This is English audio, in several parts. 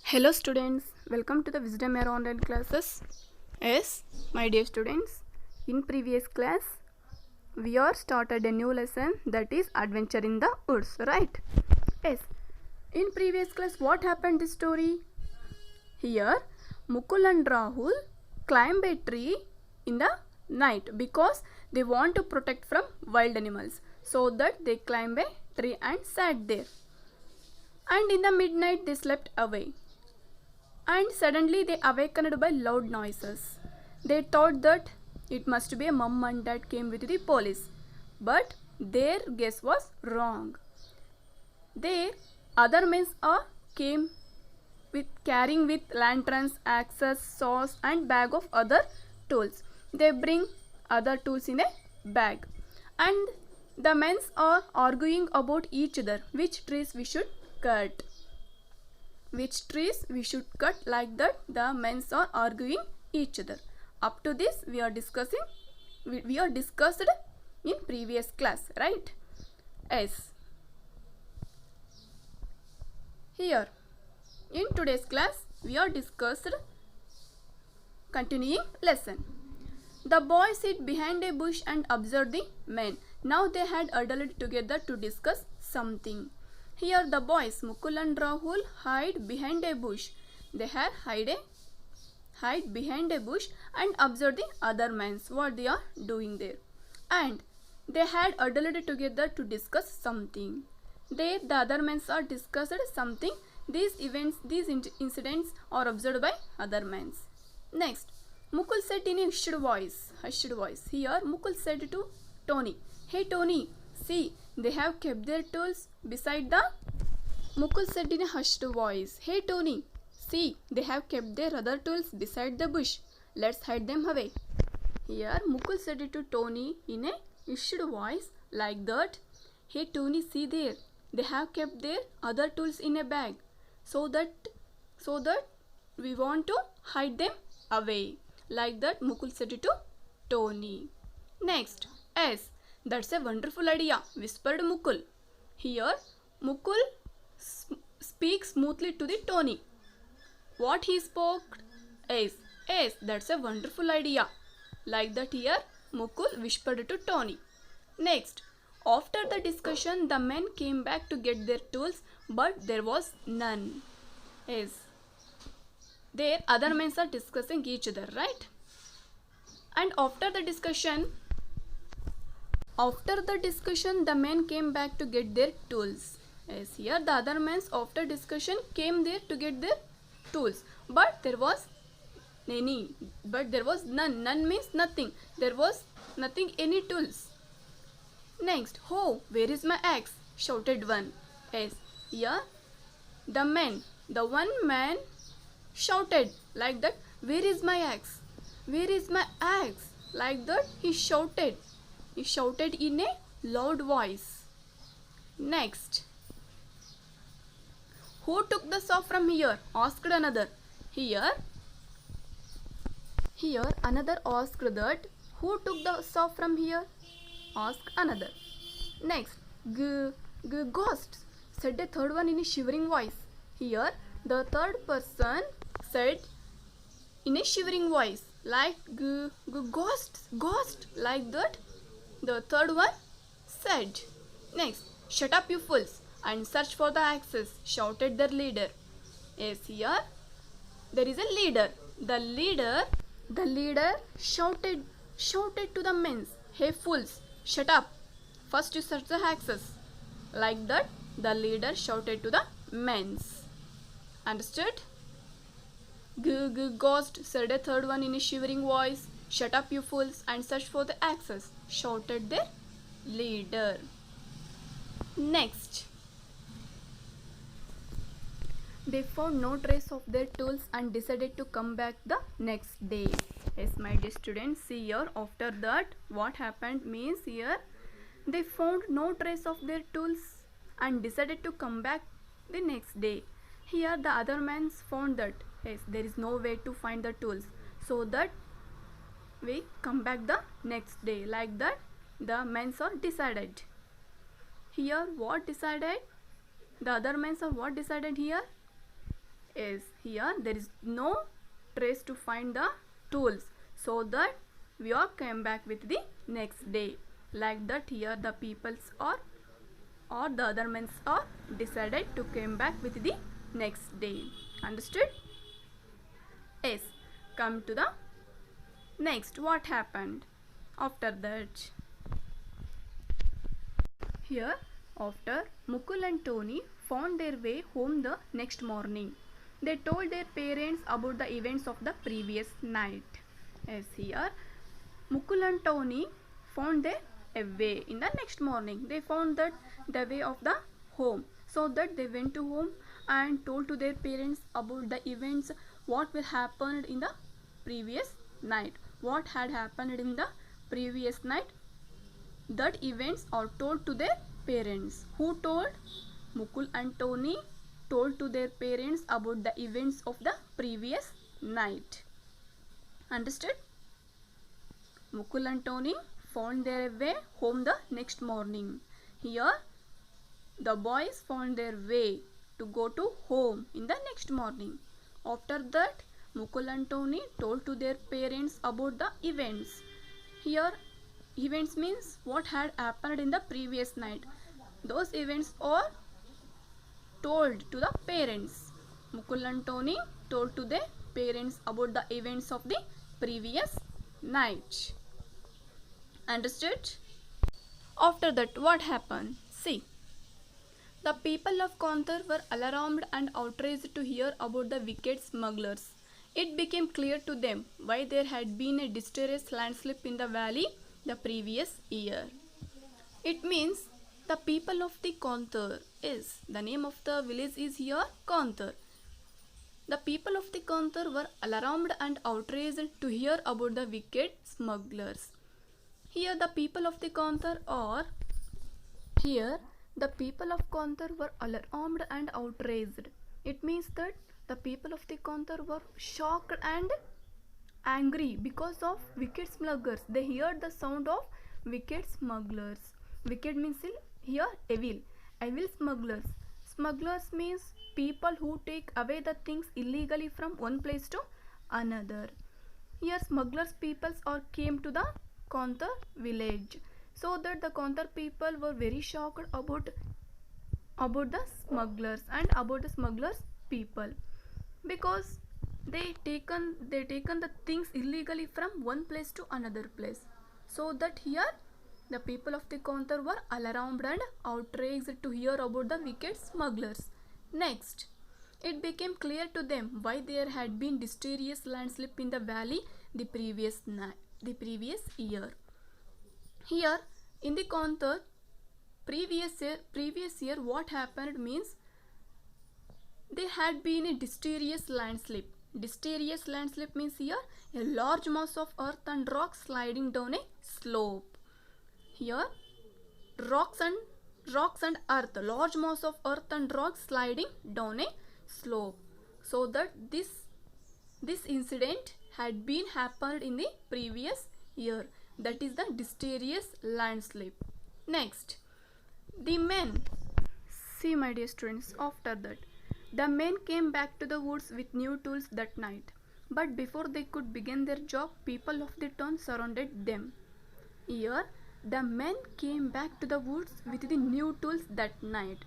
Hello students, welcome to the Wisdom Air online classes. Yes, my dear students, in previous class we are started a new lesson, that is adventure in the woods, right? Yes, in previous class what happened this story? Here Mukul and Rahul climb a tree in the night because they want to protect from wild animals, so that they climb a tree and sat there, and in the midnight they slept away. And suddenly they awakened by loud noises. They thought that it must be a mum and dad came with the police, but their guess was wrong. Their other men came with carrying with lanterns, axes, saws, and bag of other tools. They bring other tools in a bag, and the men are arguing about each other which trees we should cut. Which trees we should cut, like that the men are arguing each other. Up to this we are discussed in previous class, right? Yes. Here in today's class we are discussed continuing lesson. The boys sit behind a bush and observe the men. Now they had huddled together to discuss something. Here the boys Mukul and Rahul hide behind a bush. They had hide behind a bush and observe the other men what they are doing there. And they had huddled together to discuss something. There the other men are discussed something. These incidents are observed by other men. Next, Mukul said in a hushed voice. Here Mukul said to Tony, "Hey Tony, see, they have kept their tools beside the..." Mukul said in a hushed voice, "Hey Tony, see, they have kept their other tools beside the bush. Let's hide them away." Here Mukul said it to Tony in a hushed voice like that. "Hey Tony, see there, they have kept their other tools in a bag, so that we want to hide them away." Like that Mukul said it to Tony. Next, "Yes, that's a wonderful idea," whispered Mukul. Here Mukul speaks smoothly to the Tony. What he spoke is, "Yes, that's a wonderful idea." Like that here Mukul whispered to Tony. Next, after the discussion the men came back to get their tools, but there was none. Yes, their other men are discussing each other, right? And after the discussion the men came back to get their tools. Yes, here the other men after discussion came there to get their tools, but there was none means nothing. There was nothing, any tools. Next, "Oh, where is my axe?" shouted one. Yes, here the one man shouted like that, "Where is my axe? Where is my axe?" Like that he shouted in a loud voice. Next, "Who took the saw from here?" asked another. Here another asked that, "Who took the saw from here?" asked another. Next, "Ghosts," said a third one in a shivering voice. Here the third person said in a shivering voice like, ghost," like that the third one said. Next, "Shut up, you fools, and search for the axes," shouted their leader. Yes, here there is a leader. The leader shouted to the men, "Hey fools, shut up. First you search the axes." Like that the leader shouted to the men. Understood? Ghost," said a third one in a shivering voice. "Shut up, you fools, and search for the axes," shouted their leader. Next, they found no trace of their tools and decided to come back the next day. Yes, my dear students, see here after that what happened means here they found no trace of their tools and decided to come back the next day. Here the other men found that yes, there is no way to find the tools, so that we come back the next day. Like that the men are decided. Here what decided? The other men are what decided here? Is here there is no trace to find the tools, so that we all came back with the next day. Like that, here the peoples or the other men are decided to came back with the next day. Understood? Yes. Come to the next. What happened after that? Here, after Mukul and Tony found their way home the next morning, they told their parents about the events of the previous night. As here, Mukul and Tony found their way in the next morning. They found that the way of the home, so that they went to home and told to their parents about the events, what will happen in the previous night, what had happened in the previous night. That events are told to their parents. Who told? Mukul and Tony told to their parents about the events of the previous night. Understood? Mukul and Tony found their way home the next morning. Here, the boys found their way to go to home in the next morning. After that, Mukul and Tony told to their parents about the events. Here, events means what had happened in the previous night. Those events are told to the parents. Mukul and Tony told to their parents about the events of the previous night. Understood? After that, what happened? See. The people of Kontar were alarmed and outraged to hear about the wicked smugglers. It became clear to them why there had been a disastrous landslip in the valley the previous year. It means the people of the Kontar is, the name of the village is here Kontar. The people of the Kontar were alarmed and outraged to hear about the wicked smugglers. Here the people of the Kontar were alarmed and outraged. It means that the people of the Kontar were shocked and angry because of wicked smugglers. They heard the sound of wicked smugglers. Wicked means here evil. Evil smugglers. Smugglers means people who take away the things illegally from one place to another. Here smugglers peoples came to the Kontar village, so that the Kontar people were very shocked about the smugglers and about the smugglers people, because they taken the things illegally from one place to another place. So that here the people of the Kontar were alarmed and outraged to hear about the wicked smugglers. Next, it became clear to them why there had been mysterious landslip in the valley the previous year. Here in the Kontar, previous year what happened means there had been a mysterious landslip. Mysterious landslip means here a large mass of earth and rocks sliding down a slope. Here rocks and earth, large mass of earth and rocks sliding down a slope. So that this incident had been happened in the previous year. That is the mysterious landslip. Next, the men. See my dear students, after that, the men came back to the woods with new tools that night. But before they could begin their job, people of the town surrounded them. Here, the men came back to the woods with the new tools that night.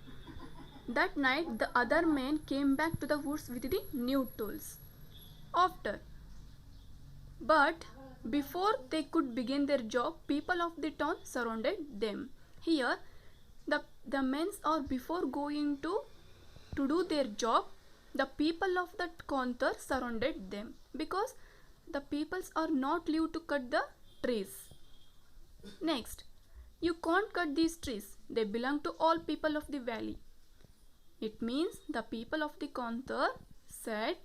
That night, the other men came back to the woods with the new tools. But before they could begin their job, people of the town surrounded them. Here, the men are before going to do their job, the people of the Kontar surrounded them, because the peoples are not allowed to cut the trees. Next, you can't cut these trees. They belong to all people of the valley. It means the people of the Kontar said,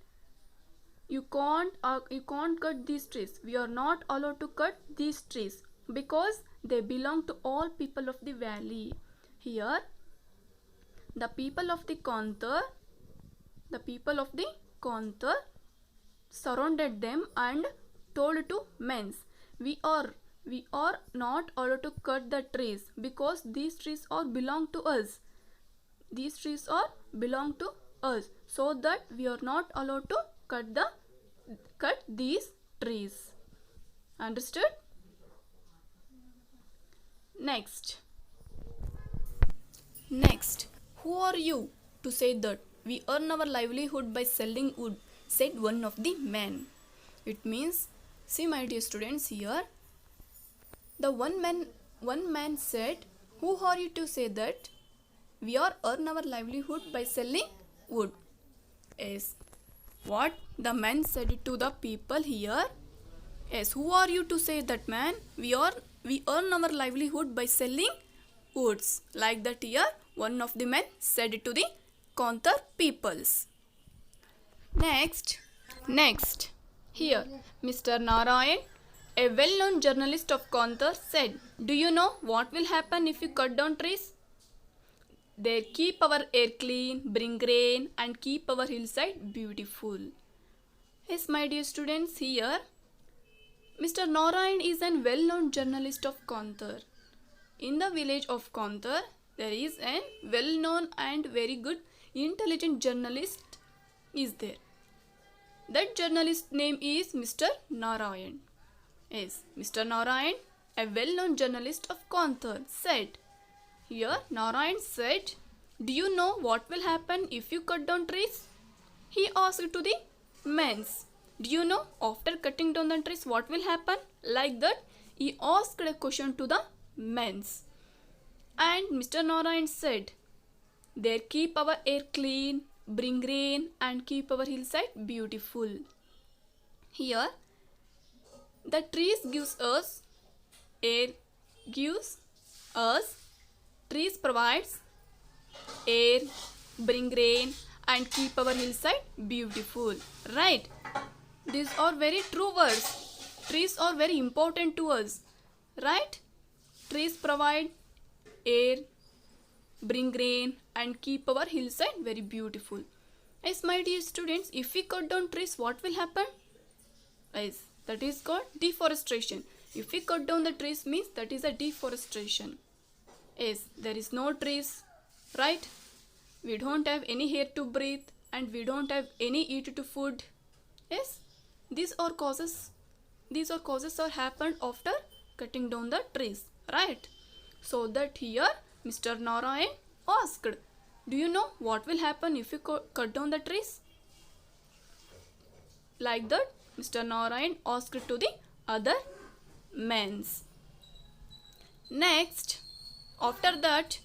you can't cut these trees. We are not allowed to cut these trees because they belong to all people of the valley. Here, the people of the Kontar surrounded them and told to men, we are not allowed to cut the trees because these trees belong to us. These trees belong to us. so that we are not allowed to cut these trees. Understood? Next, who are you to say that we earn our livelihood by selling wood? Said one of the men. It means, see my dear students, here the one man said, who are you to say that we are earn our livelihood by selling wood? Yes, what the man said to the people here. Yes, who are you to say that, man? We earn our livelihood by selling woods. Like that here, one of the men said it to the Kontar peoples. Next, here, Mr. Narayan, a well-known journalist of Kontar, said, do you know what will happen if you cut down trees? They keep our air clean, bring rain, and keep our hillside beautiful. Yes, my dear students, here Mr. Narayan is a well-known journalist of Kontar. In the village of Kontar, there is a well-known and very good intelligent journalist is there. That journalist name is Mr. Narayan. Yes, Mr. Narayan, a well-known journalist of Kontar, said. Here, Narayan said, do you know what will happen if you cut down trees? He asked to the men. Do you know after cutting down the trees what will happen? Like that, he asked a question to the men. And Mr. Narayan said, they keep our air clean, bring rain, and keep our hillside beautiful. Here, the trees gives us air, trees provides air, bring rain, and keep our hillside beautiful. Right? These are very true words. Trees are very important to us. Right? Trees provide air, bring rain, and keep our hillside very beautiful. Yes, my dear students, if we cut down trees, what will happen? Yes, that is called deforestation. If we cut down the trees means that is a deforestation. Yes, there is no trees, right? We don't have any air to breathe and we don't have any eat to food. Yes, these are causes are happened after cutting down the trees, right? So that here Mr. Narayan asked, do you know what will happen if you cut down the trees? Like that, Mr. Narayan asked to the other men. Next, after that,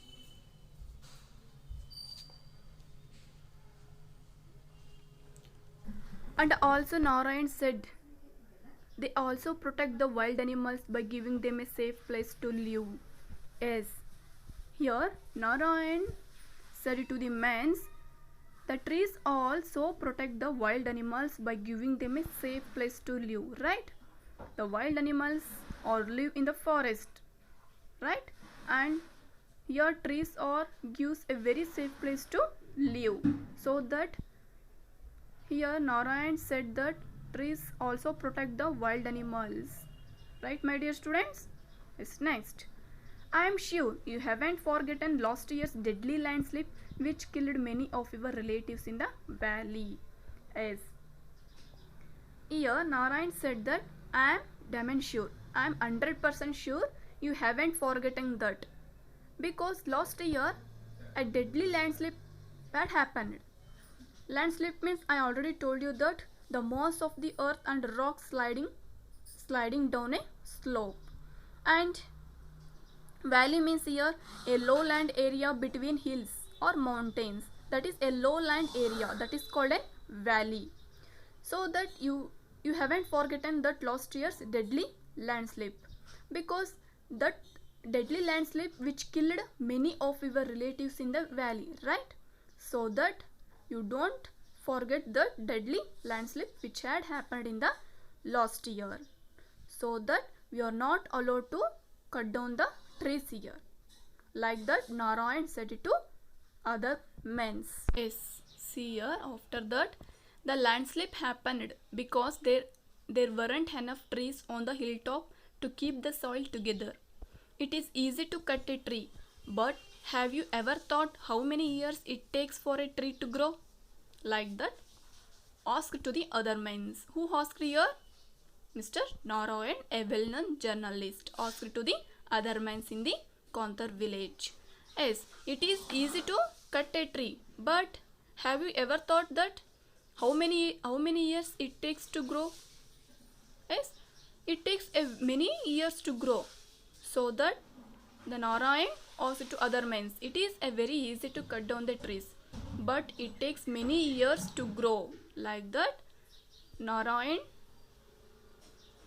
and also Narayan said, they also protect the wild animals by giving them a safe place to live. Yes, here Narayan said to the men, the trees also protect the wild animals by giving them a safe place to live, right? The wild animals or live in the forest, right? And here trees or gives a very safe place to live. So that here Narayan said that trees also protect the wild animals, right, my dear students? Yes, next. I am sure you haven't forgotten last year's deadly landslip which killed many of your relatives in the valley. Yes. Here Narayan said that I am damn sure, I am 100% sure you haven't forgotten that. Because last year a deadly landslip had happened. Landslip means I already told you that the mass of the earth and rocks sliding down a slope. And valley means here a lowland area between hills or mountains. That is a lowland area, that is called a valley. So that you haven't forgotten that last year's deadly landslip, because that deadly landslip which killed many of your relatives in the valley, right? So that you don't forget the deadly landslip which had happened in the last year. So that we are not allowed to cut down the trees here. Like that Narayan said it to other men. Yes, see here after that the landslip happened because there weren't enough trees on the hilltop to keep the soil together. It is easy to cut a tree, but have you ever thought how many years it takes for a tree to grow? like that. Asked to the other men. Who asked here? Mr. Narayan, a well-known journalist, asked to the other men in the Kontar village. Yes, it is easy to cut a tree, but have you ever thought that how many years it takes to grow? Yes, it takes many years to grow. So that the Narayan asked to other men, it is very easy to cut down the trees, but it takes many years to grow. Like that, Narayan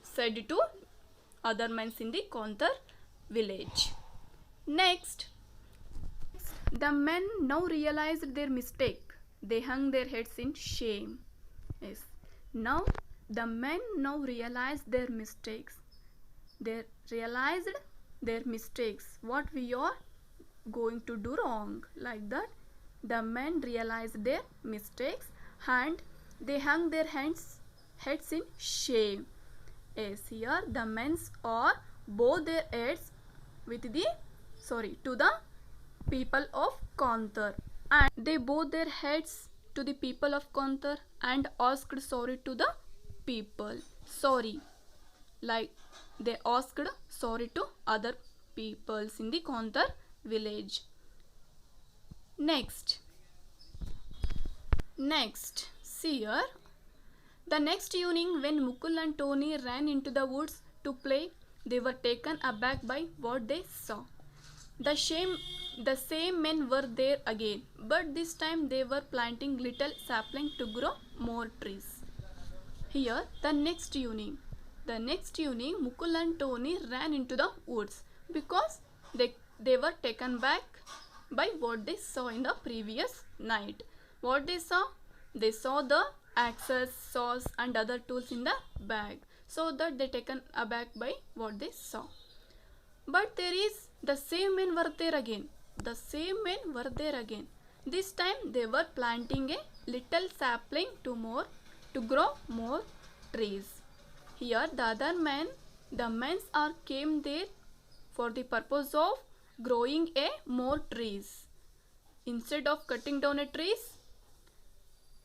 said to other men in the Kontar village. Next, the men now realized their mistake. They hung their heads in shame. Yes. Now the men now realized their mistakes. They realized their mistakes. What we are going to do wrong. Like that, the men realized their mistakes and they hung their heads in shame. Yes, here the men are both their heads with the to the people of Kontar, and they bowed their heads to the people of Kontar and asked sorry to the people. Sorry, like they asked sorry to other peoples in the Kontar village. Next, see here. The next evening, when Mukul and Tony ran into the woods to play, they were taken aback by what they saw. The same men were there again, but this time they were planting little saplings to grow more trees. Here, the next evening, Mukul and Tony ran into the woods because they were taken back by what they saw in the previous night. What they saw? They saw the axes, saws and other tools in the bag, so that they taken aback by what they saw. But the same men were there again. This time they were planting a little sapling to grow more trees. Here the men came there for the purpose of growing more trees. Instead of cutting down a trees,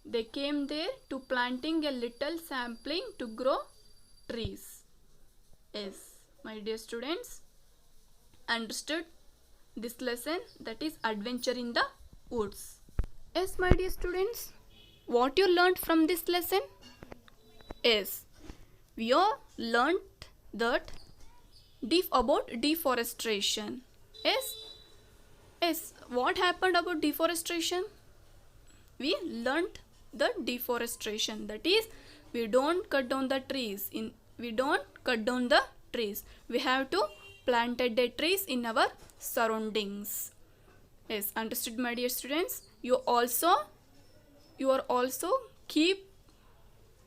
they came there to planting a little sapling to grow trees. Yes, my dear students, understood this lesson, that is adventure in the woods. Yes, my dear students, what you learned from this lesson? Yes, we all learned that about deforestation. Yes, what happened about deforestation? We learned the deforestation, that is, we don't cut down the trees. We have to planted the trees in our surroundings. Yes, understood, my dear students. You are also keep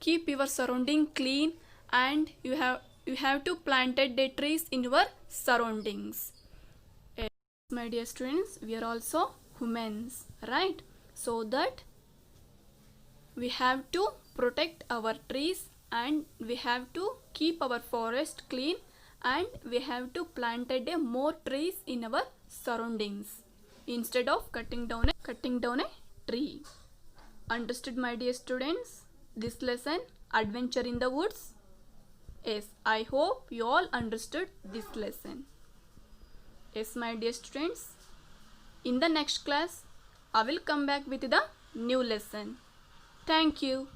your surrounding clean, and you have to planted the trees in your surroundings. Yes, my dear students, we are also humans, right? So that we have to protect our trees, and we have to keep our forest clean, and we have to planted more trees in our surroundings instead of cutting down a tree. Understood, my dear students, this lesson, adventure in the woods? Yes, I hope you all understood this lesson. Yes, my dear students, in the next class I will come back with the new lesson. Thank you.